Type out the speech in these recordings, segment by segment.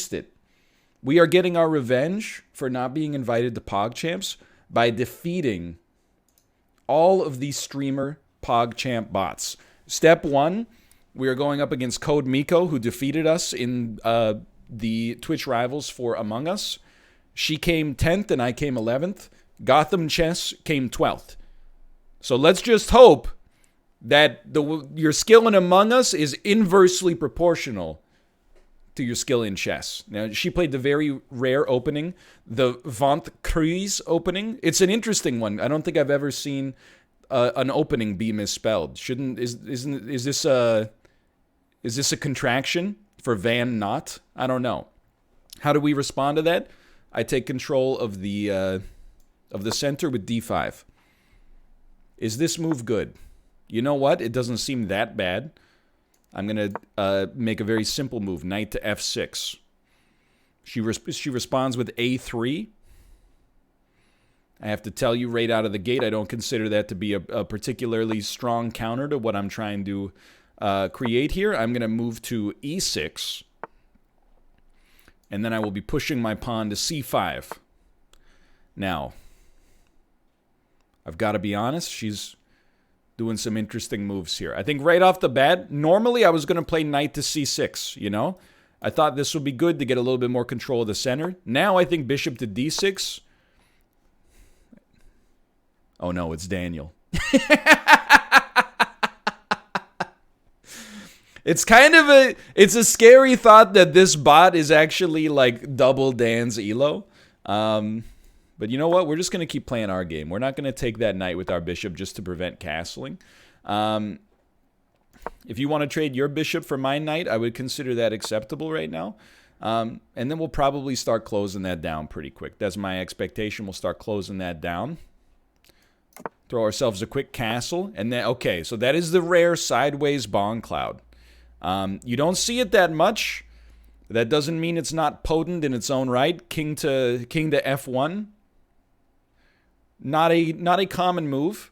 missed it. We are getting our revenge for not being invited to PogChamps by defeating all of these streamer PogChamp bots. Step 1, we are going up against Code Miko, who defeated us in the Twitch Rivals for Among Us. She came 10th and I came 11th. Gotham Chess came 12th. So let's just hope that your skill in Among Us is inversely proportional to your skill in chess. Now, she played the very rare opening, the Vent Cruise opening. It's an interesting one. I don't think I've ever seen an opening be misspelled. Is this a contraction for Van Not? I don't know. How do we respond to that? I take control of the center with d5. Is this move good? You know what? It doesn't seem that bad. I'm going to make a very simple move, knight to f6. She responds with a3. I have to tell you right out of the gate, I don't consider that to be a particularly strong counter to what I'm trying to create here. I'm going to move to e6. And then I will be pushing my pawn to c5. Now, I've got to be honest, she's doing some interesting moves here. I think right off the bat, normally I was going to play knight to c6, you know? I thought this would be good to get a little bit more control of the center. Now I think bishop to d6. Oh no, it's Daniel. It's kind of it's a scary thought that this bot is actually like double Dan's elo. But you know what? We're just going to keep playing our game. We're not going to take that knight with our bishop just to prevent castling. If you want to trade your bishop for my knight, I would consider that acceptable right now. And then we'll probably start closing that down pretty quick. That's my expectation. We'll start closing that down. Throw ourselves a quick castle. And then, okay, so that is the rare sideways bong cloud. You don't see it that much. That doesn't mean it's not potent in its own right. King to f1. Not a common move.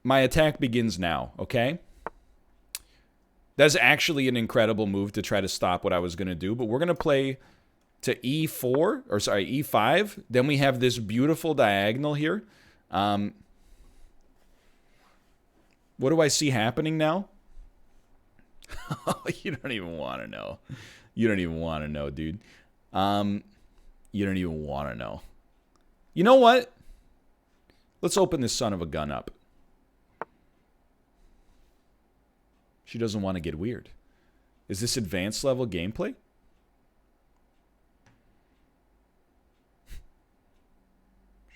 My attack begins now, okay? That's actually an incredible move to try to stop what I was going to do, but we're going to play to e5. Then we have this beautiful diagonal here. What do I see happening now? You don't even want to know. You don't even want to know, dude. You don't even want to know. You know what? Let's open this son of a gun up. She doesn't want to get weird. Is this advanced level gameplay?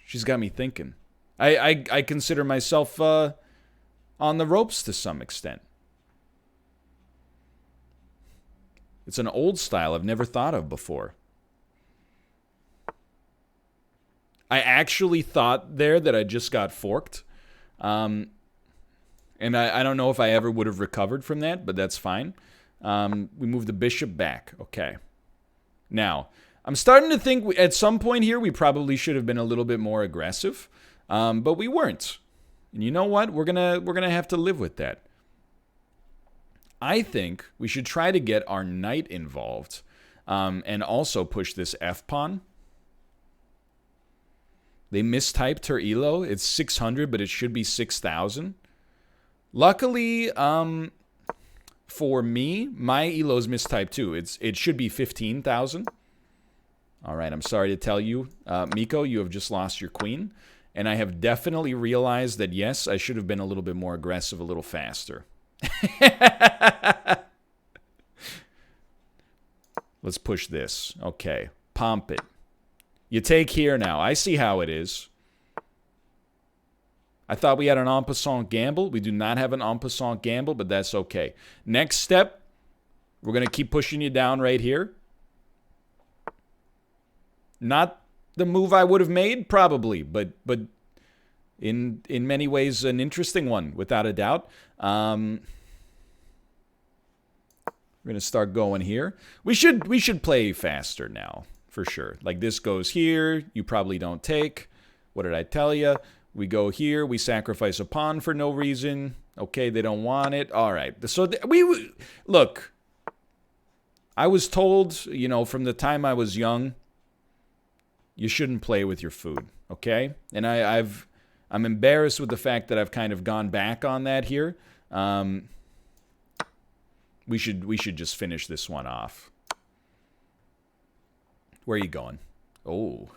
She's got me thinking. I consider myself on the ropes to some extent. It's an old style I've never thought of before. I actually thought there that I just got forked. And I don't know if I ever would have recovered from that, but that's fine. We move the bishop back. Okay. Now, I'm starting to think at some point here we probably should have been a little bit more aggressive. But we weren't. And you know what? We're gonna have to live with that. I think we should try to get our knight involved. And also push this f-pawn. They mistyped her elo. It's 600, but it should be 6,000. Luckily, for me, my elo's mistyped too. It should be 15,000. All right, I'm sorry to tell you, Miko, you have just lost your queen. And I have definitely realized that, yes, I should have been a little bit more aggressive, a little faster. Let's push this. Okay, pomp it. You take here now. I see how it is. I thought we had an en passant gamble. We do not have an en passant gamble, but that's okay. Next step, we're going to keep pushing you down right here. Not the move I would have made, probably, but in many ways an interesting one, without a doubt. We're going to start going here. We should play faster now. For sure. Like this goes here. You probably don't take. What did I tell you? We go here. We sacrifice a pawn for no reason. Okay, they don't want it. All right. So we look. I was told, you know, from the time I was young, you shouldn't play with your food, okay? And I'm embarrassed with the fact that I've kind of gone back on that here. We should just finish this one off. Where are you going? Oh,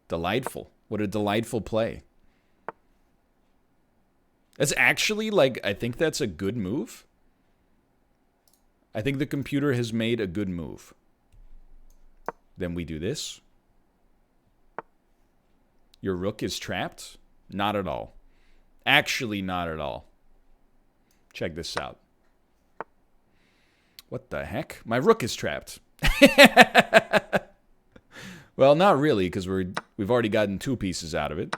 delightful. What a delightful play. That's actually, like, I think that's a good move. I think the computer has made a good move. Then we do this. Your rook is trapped? Not at all. Actually, not at all. Check this out. What the heck? My rook is trapped. Well, not really, because we've already gotten 2 pieces out of it.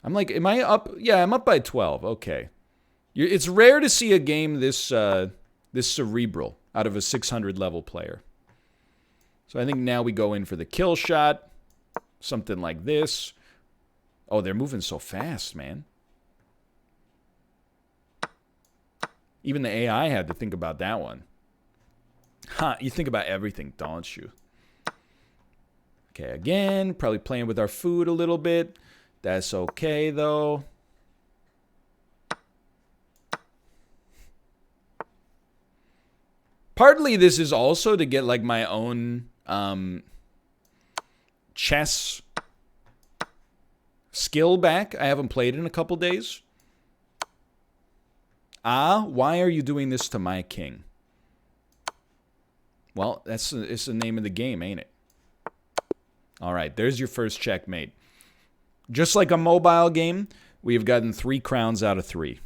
I'm like, am I up? Yeah, I'm up by 12. Okay. It's rare to see a game this cerebral out of a 600 level player. So I think now we go in for the kill shot. Something like this. Oh, they're moving so fast, man. Even the AI had to think about that one. Huh, you think about everything, don't you? Okay, again, probably playing with our food a little bit. That's okay, though. Partly this is also to get, like, my own chess skill back. I haven't played in a couple days. Why are you doing this to my king? Well, it's the name of the game, ain't it? All right, there's your first checkmate. Just like a mobile game, we have gotten 3 crowns out of 3.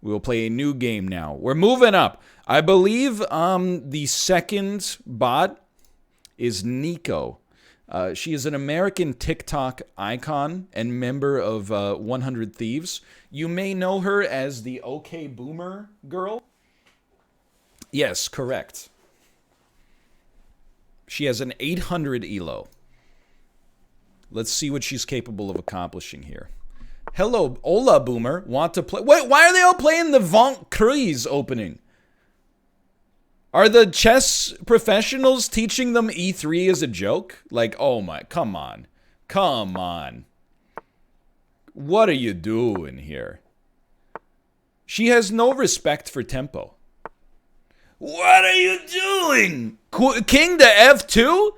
We will play a new game now. We're moving up. I believe the second bot is Nico. She is an American TikTok icon and member of 100 Thieves. You may know her as the OK Boomer girl. Yes, correct. She has an 800 elo. Let's see what she's capable of accomplishing here. Hello, hola, Boomer. Want to play? Wait, why are they all playing the Vent Crise opening? Are the chess professionals teaching them E3 as a joke? Like, oh my, come on. Come on. What are you doing here? She has no respect for tempo. What are you doing? King to F2?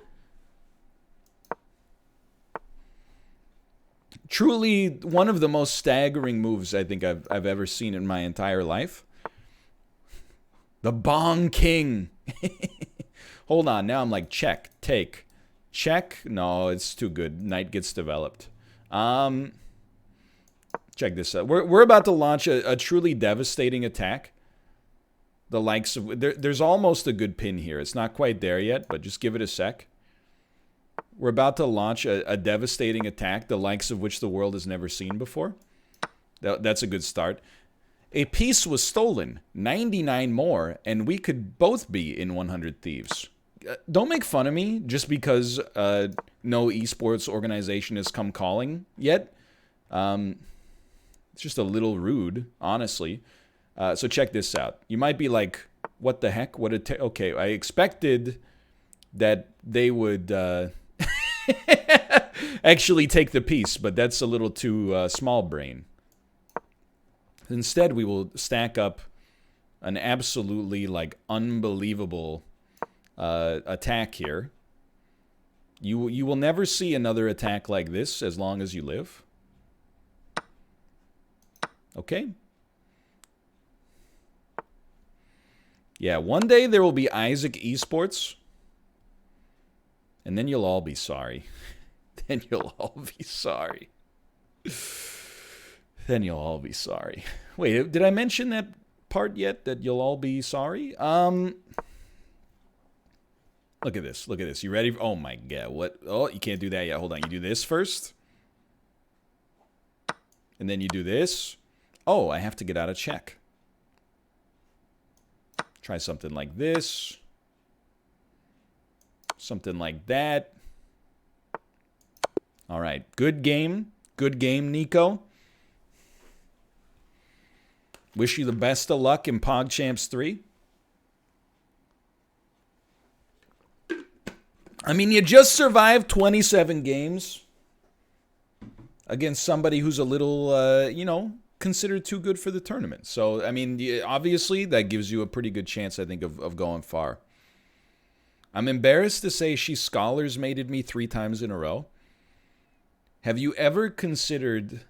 Truly one of the most staggering moves I think I've ever seen in my entire life. The Bong King. Hold on, now I'm like, check, take. Check? No, it's too good. Knight gets developed. Check this out. We're about to launch a truly devastating attack. The likes of... There's almost a good pin here. It's not quite there yet, but just give it a sec. We're about to launch a devastating attack, the likes of which the world has never seen before. That's a good start. A piece was stolen, 99 more, and we could both be in 100 Thieves. Don't make fun of me just because no esports organization has come calling yet. It's just a little rude, honestly. So check this out. You might be like, what the heck? Okay, I expected that they would actually take the piece, but that's a little too small brain. Instead, we will stack up an absolutely, like, unbelievable attack here. You will never see another attack like this as long as you live. Okay? Yeah, one day there will be Isaac Esports, and then you'll all be sorry. Then you'll all be sorry. Then you'll all be sorry. Wait, did I mention that part yet? That you'll all be sorry? Look at this. Look at this. You ready? Oh my god. What? Oh, you can't do that yet. Hold on. You do this first. And then you do this. Oh, I have to get out of check. Try something like this. Something like that. All right. Good game. Good game, Nico. Wish you the best of luck in PogChamps 3. I mean, you just survived 27 games against somebody who's a little, you know, considered too good for the tournament. So, I mean, obviously, that gives you a pretty good chance, I think, of going far. I'm embarrassed to say she scholars mated me 3 times in a row. Have you ever considered,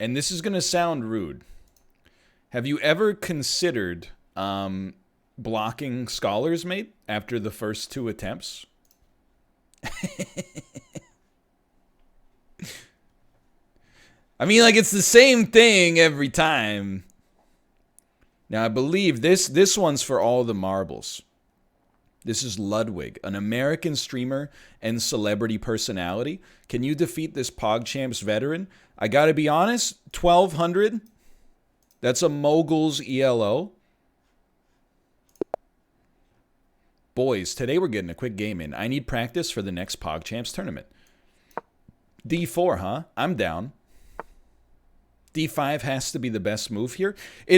and this is going to sound rude, have you ever considered blocking scholars mate after the first 2 attempts? I mean, like, it's the same thing every time. Now, I believe this one's for all the marbles. This is Ludwig, an American streamer and celebrity personality. Can you defeat this PogChamps veteran? I gotta be honest, 1,200. That's a Mogul's ELO. Boys, today we're getting a quick game in. I need practice for the next PogChamps tournament. D4, huh? I'm down. D5 has to be the best move here.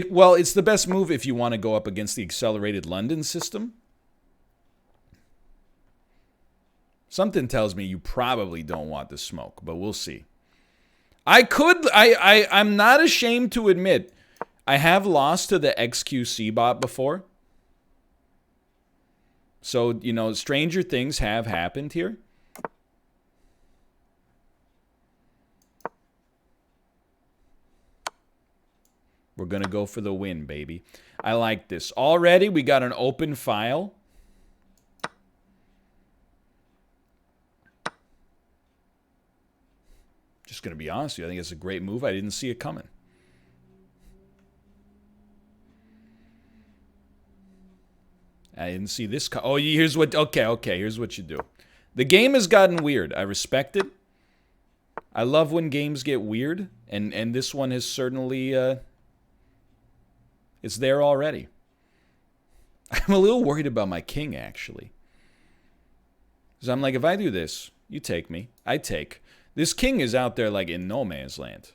Well, it's the best move if you want to go up against the accelerated London system. Something tells me you probably don't want the smoke, but we'll see. I'm not ashamed to admit, I have lost to the XQC bot before. So, you know, stranger things have happened here. We're going to go for the win, baby. I like this. Already, we got an open file. Just going to be honest with you. I think it's a great move. I didn't see it coming. I didn't see this. Oh, here's what... Okay. Here's what you do. The game has gotten weird. I respect it. I love when games get weird. And this one has certainly... it's there already. I'm a little worried about my king, actually. Because I'm like, if I do this, you take me. I take. This king is out there like in no man's land.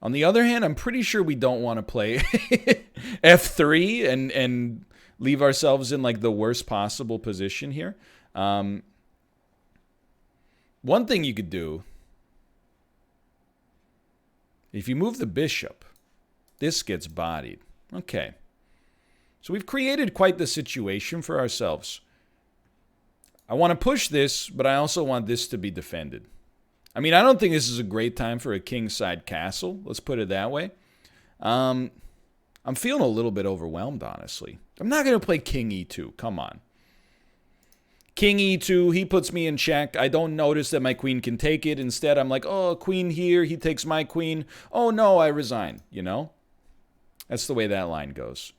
On the other hand, I'm pretty sure we don't want to play F3 and leave ourselves in like the worst possible position here. One thing you could do, if you move the bishop, this gets bodied. Okay. So we've created quite the situation for ourselves. I want to push this, but I also want this to be defended. I mean, I don't think this is a great time for a kingside castle. Let's put it that way. I'm feeling a little bit overwhelmed, honestly. I'm not going to play king e2. Come on. King e2, he puts me in check. I don't notice that my queen can take it. Instead, I'm like, oh, queen here. He takes my queen. Oh, no, I resign. You know? That's the way that line goes.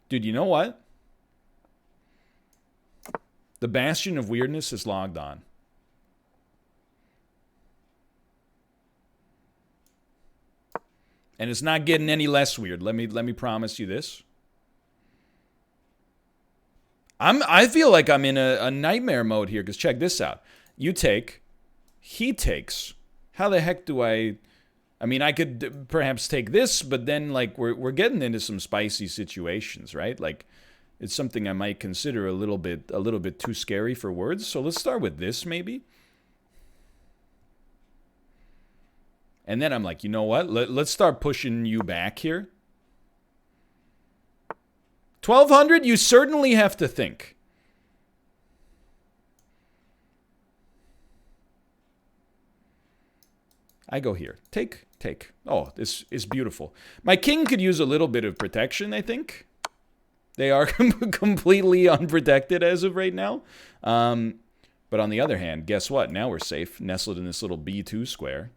Dude, you know what? The Bastion of Weirdness is logged on. And it's not getting any less weird. Let me promise you this. I feel like I'm in a nightmare mode here, because check this out. You take, he takes. How the heck do I mean, I could perhaps take this, but then like we're getting into some spicy situations, right? Like it's something I might consider a little bit too scary for words. So let's start with this maybe. And then I'm like, you know what? Let's start pushing you back here. 1,200, you certainly have to think. I go here. Take. Oh, this is beautiful. My king could use a little bit of protection, I think. They are completely unprotected as of right now. But on the other hand, guess what? Now we're safe, nestled in this little B2 square.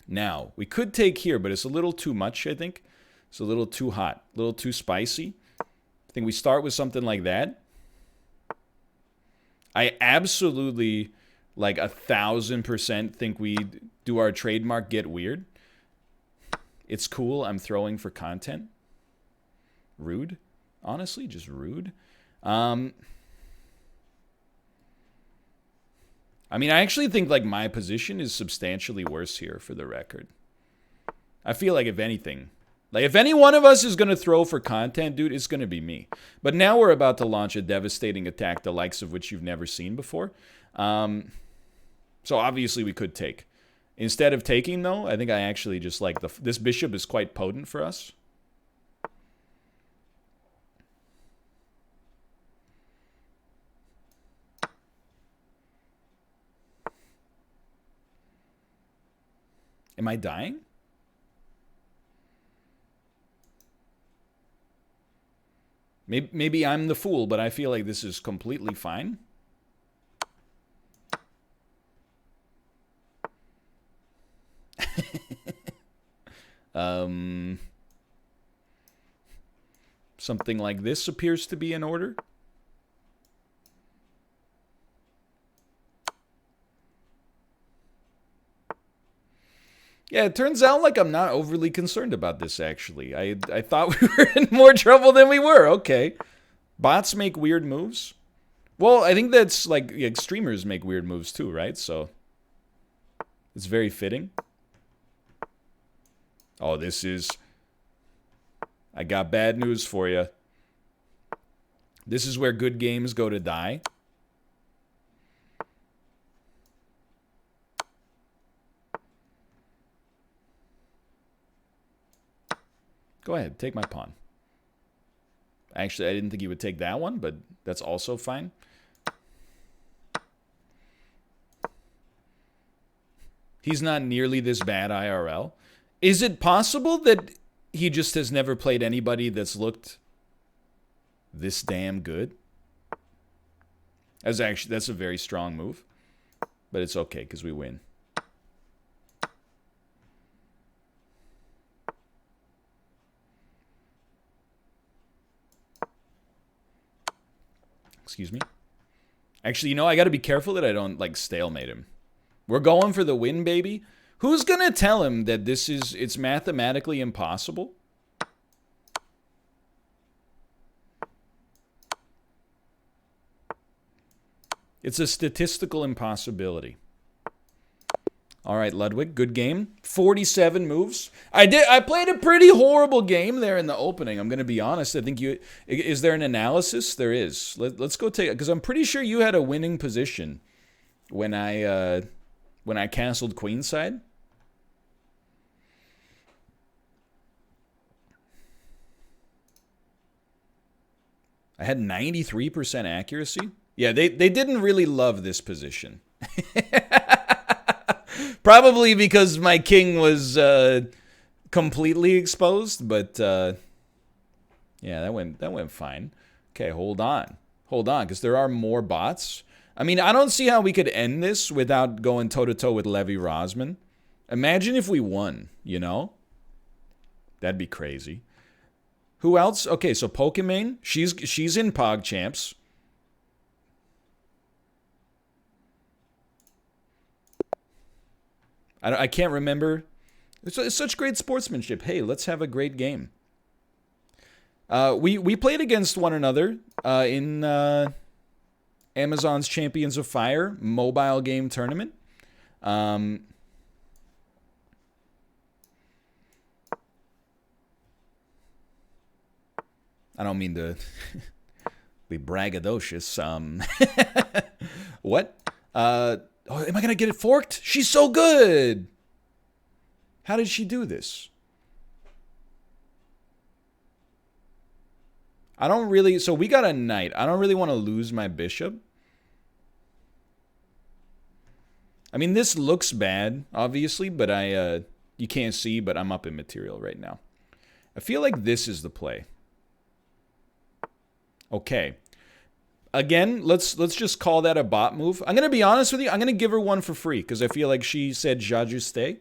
Now, we could take here, but it's a little too much, I think. It's a little too hot, a little too spicy. I think we start with something like that. I absolutely, like 1,000% think we do our trademark get weird. It's cool. I'm throwing for content. Rude. Honestly, just rude. I mean, I actually think like my position is substantially worse here for the record. I feel like if anything, like if any one of us is going to throw for content, dude, it's going to be me. But now we're about to launch a devastating attack, the likes of which you've never seen before. So obviously we could take. Instead of taking, though, I think I actually just like this bishop is quite potent for us. Am I dying? Maybe I'm the fool, but I feel like this is completely fine. Something like this appears to be in order. Yeah, it turns out like I'm not overly concerned about this, actually. I thought we were in more trouble than we were. Okay. Bots make weird moves. Well, I think that's like streamers make weird moves too, right? So it's very fitting. Oh, this is... I got bad news for you. This is where good games go to die. Go ahead, take my pawn. Actually, I didn't think he would take that one, but that's also fine. He's not nearly this bad IRL. Is it possible that he just has never played anybody that's looked this damn good? That's a very strong move. But it's okay, because we win. Excuse me. Actually, you know, I got to be careful that I don't, like, stalemate him. We're going for the win, baby. Who's going to tell him that it's mathematically impossible? It's a statistical impossibility. All right, Ludwig, good game. 47 moves. I played a pretty horrible game there in the opening. I'm going to be honest. I think is there an analysis? There is. Let's go take it, because I'm pretty sure you had a winning position when I canceled queenside. I had 93% accuracy. Yeah, they didn't really love this position. Probably because my king was completely exposed, but yeah, that went fine. Okay, hold on, because there are more bots. I mean, I don't see how we could end this without going toe-to-toe with Levi Rosman. Imagine if we won, you know? That'd be crazy. Who else? Okay, so Pokimane, she's in PogChamps. I can't remember. It's such great sportsmanship. Hey, let's have a great game. We played against one another in Amazon's Champions of Fire mobile game tournament. I don't mean to be braggadocious. What? Oh, am I going to get it forked? She's so good. How did she do this? I don't really... So we got a knight. I don't really want to lose my bishop. I mean, this looks bad, obviously, but you can't see, but I'm up in material right now. I feel like this is the play. Okay. Again, let's just call that a bot move. I'm going to be honest with you. I'm going to give her one for free because I feel like she said j'ajuste.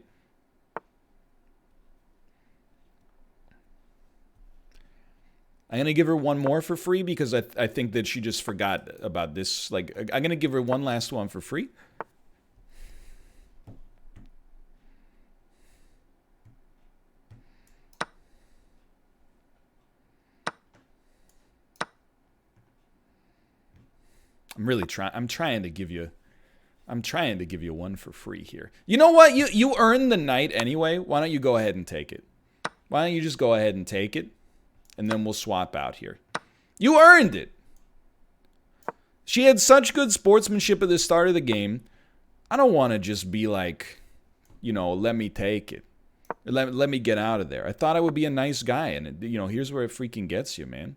I'm going to give her one more for free because I think that she just forgot about this. Like, I'm going to give her one last one for free. I'm trying to give you one for free here. You know what? You earned the knight anyway. Why don't you go ahead and take it? Why don't you just go ahead and take it? And then we'll swap out here. You earned it. She had such good sportsmanship at the start of the game. I don't want to just be like, you know, let me take it. Let me get out of there. I thought I would be a nice guy. And, you know, here's where it freaking gets you, man.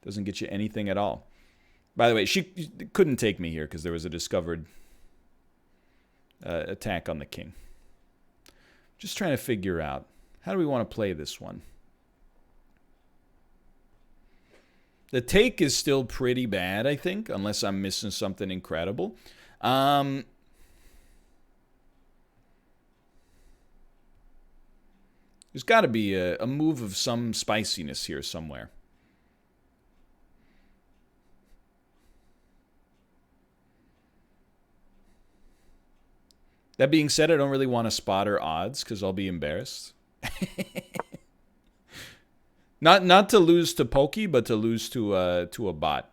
Doesn't get you anything at all. By the way, she couldn't take me here because there was a discovered attack on the king. Just trying to figure out, how do we want to play this one? The take is still pretty bad, I think, unless I'm missing something incredible. There's got to be a move of some spiciness here somewhere. That being said, I don't really want to spotter odds because I'll be embarrassed. Not to lose to Poki, but to lose to a bot.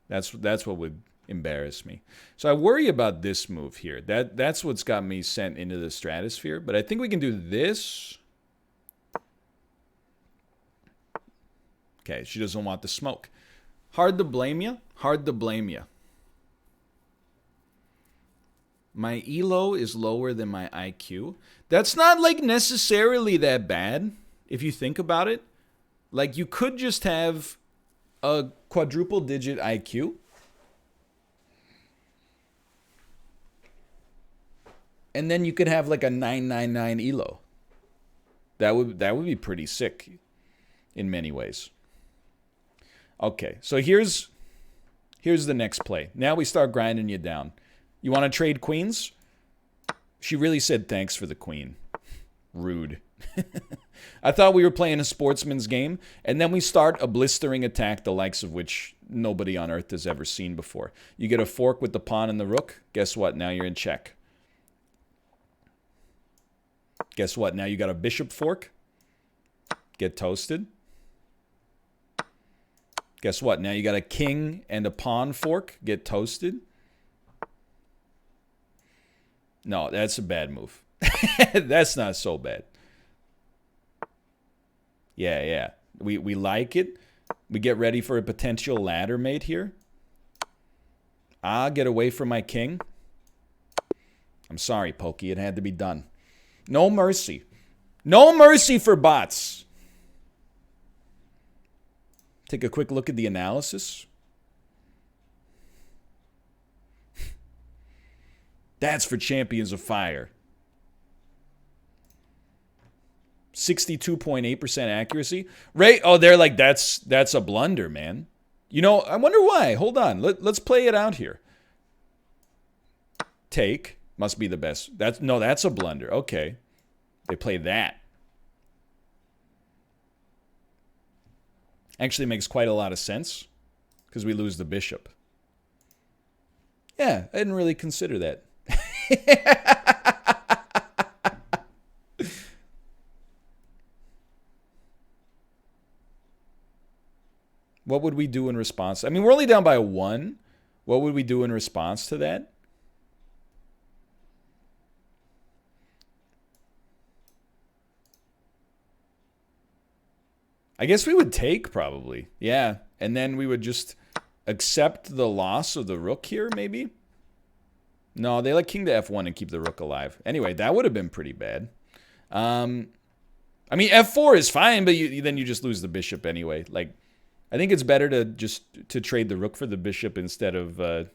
That's what would embarrass me. So I worry about this move here. That's what's got me sent into the stratosphere. But I think we can do this. Okay, she doesn't want the smoke. Hard to blame you. Hard to blame you. My elo is lower than my IQ. That's not like necessarily that bad if you think about it. Like you could just have a quadruple digit IQ. And then you could have like a 999 elo. That would be pretty sick in many ways. Okay, so here's the next play. Now we start grinding you down. You want to trade queens? She really said thanks for the queen. Rude. I thought we were playing a sportsman's game, and then we start a blistering attack the likes of which nobody on earth has ever seen before. You get a fork with the pawn and the rook. Guess what? Now you're in check. Guess what? Now you got a bishop fork. Get toasted. Guess what? Now you got a king and a pawn fork. Get toasted. No, that's a bad move. That's not so bad. Yeah. We like it. We get ready for a potential ladder mate here. Get away from my king. I'm sorry, Pokey. It had to be done. No mercy. No mercy for bots. Take a quick look at the analysis. That's for champions of fire. 62.8% accuracy. Right? Oh, they're like, that's a blunder, man. You know, I wonder why. Hold on. Let's play it out here. Take must be the best. That's a blunder. Okay. They play that. Actually makes quite a lot of sense because we lose the bishop. Yeah, I didn't really consider that. What would we do in response? I mean, we're only down by 1. What would we do in response to that? I guess we would take, probably. Yeah. And then we would just accept the loss of the rook here, maybe? No, they let king to f1 and keep the rook alive. Anyway, that would have been pretty bad. I mean, f4 is fine, but then you just lose the bishop anyway. Like, I think it's better to trade the rook for the bishop instead of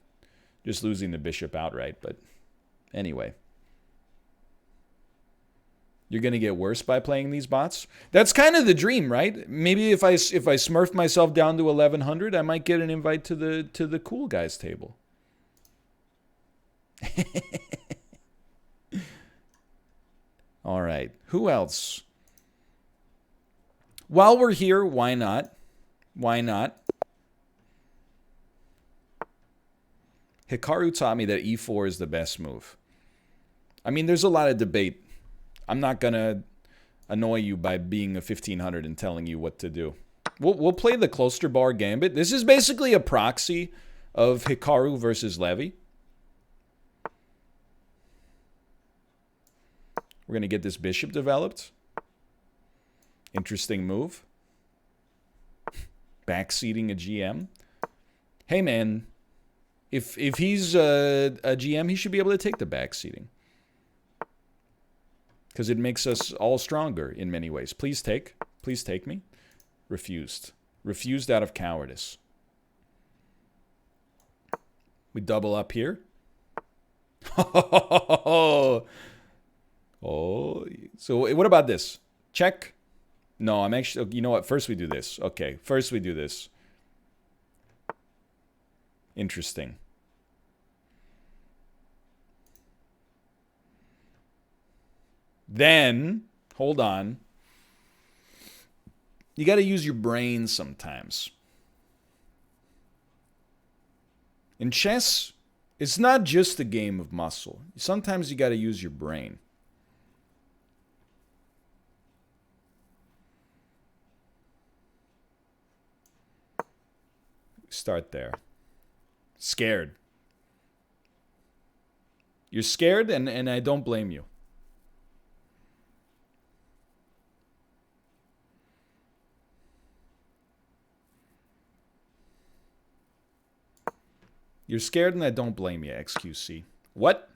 just losing the bishop outright. But anyway. You're going to get worse by playing these bots? That's kind of the dream, right? Maybe if I smurf myself down to 1100, I might get an invite to the cool guys table. All right. Who else? While we're here, why not? Why not? Hikaru taught me that e4 is the best move. I mean, there's a lot of debate. I'm not going to annoy you by being a 1500 and telling you what to do. We'll play the Cloister Bar Gambit. This is basically a proxy of Hikaru versus Levi. We're going to get this bishop developed. Interesting move. Backseating a GM. Hey, man. If he's a GM, he should be able to take the backseating. Because it makes us all stronger in many ways. Please take. Please take me. Refused. Refused out of cowardice. We double up here. Oh. So what about this? Check. No, I'm actually... You know what? First we do this. Okay. First we do this. Interesting. Then, hold on. You got to use your brain sometimes. In chess, it's not just a game of muscle. Sometimes you got to use your brain. Start there. Scared. You're scared, and I don't blame you. You're scared, and I don't blame you, XQC. What?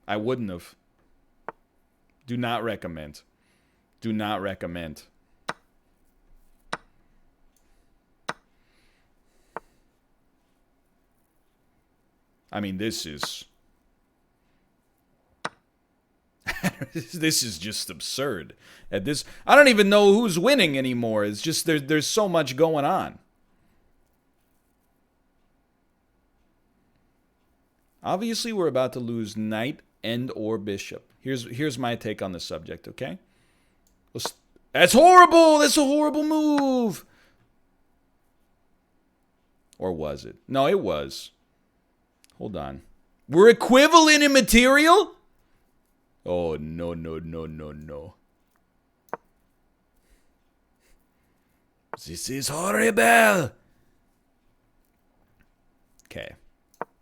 I wouldn't have. Do not recommend. Do not recommend. I mean, this is... this is just absurd. At this, I don't even know who's winning anymore. It's just there's so much going on. Obviously, we're about to lose knight and or bishop. Here's my take on the subject, okay? That's horrible! That's a horrible move! Or was it? No, it was. Hold on. We're equivalent in material? Oh, no, no, no, no, no. This is horrible! Okay.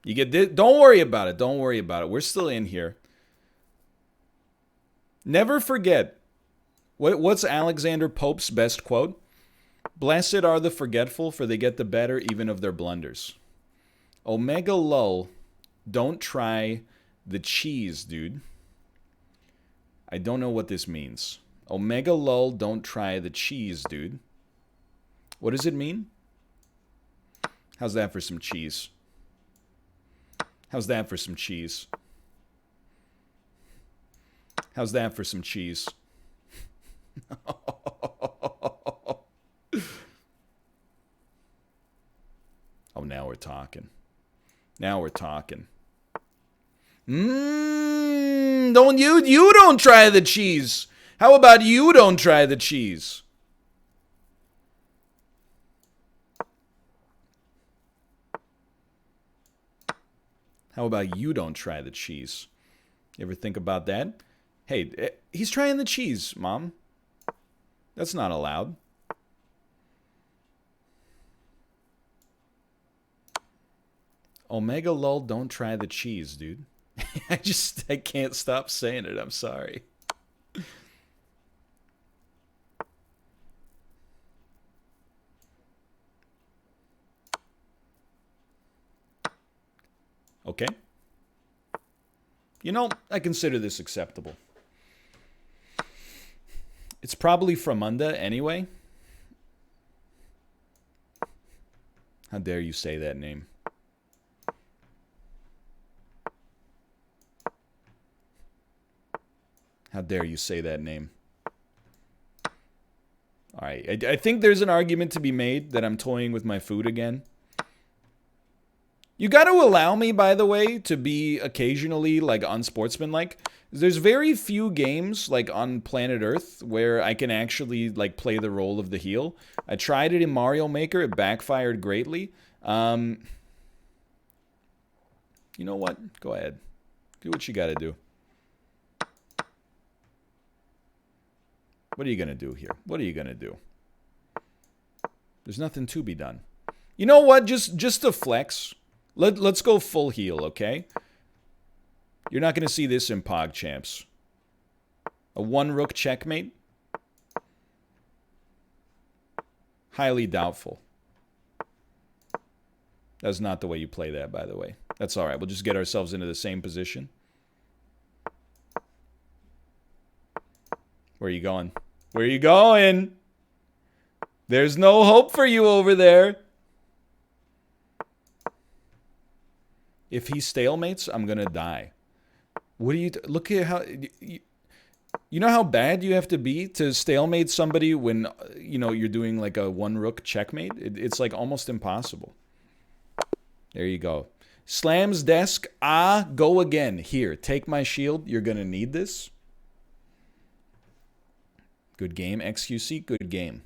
You get this? Don't worry about it. Don't worry about it. We're still in here. Never forget. What's Alexander Pope's best quote? Blessed are the forgetful, for they get the better even of their blunders. Omega lol. Don't try the cheese, dude. I don't know what this means. Omega lol. Don't try the cheese, dude. What does it mean? How's that for some cheese? How's that for some cheese? How's that for some cheese? Oh, now we're talking. Now we're talking. Don't you don't try the cheese. How about you don't try the cheese? How about you don't try the cheese? You ever think about that? Hey, he's trying the cheese, Mom. That's not allowed. Omega lol, don't try the cheese, dude. I can't stop saying it. I'm sorry. Okay. You know, I consider this acceptable. It's probably Framunda anyway. How dare you say that name? How dare you say that name? All right. I think there's an argument to be made that I'm toying with my food again. You got to allow me, by the way, to be occasionally, like, unsportsmanlike. There's very few games, like, on planet Earth where I can actually, like, play the role of the heel. I tried it in Mario Maker. It backfired greatly. You know what? Go ahead. Do what you got to do. What are you going to do here? What are you going to do? There's nothing to be done. You know what? Just to flex. Let's go full heal, okay? You're not going to see this in PogChamps. A 1-rook checkmate? Highly doubtful. That's not the way you play that, by the way. That's all right. We'll just get ourselves into the same position. Where are you going? Where are you going? There's no hope for you over there. If he stalemates, I'm going to die. What do you... Look at how... You know how bad you have to be to stalemate somebody when, you know, you're doing like a 1-rook checkmate? It's like almost impossible. There you go. Slams desk. Go again. Here, take my shield. You're going to need this. Good game, XQC. Good game.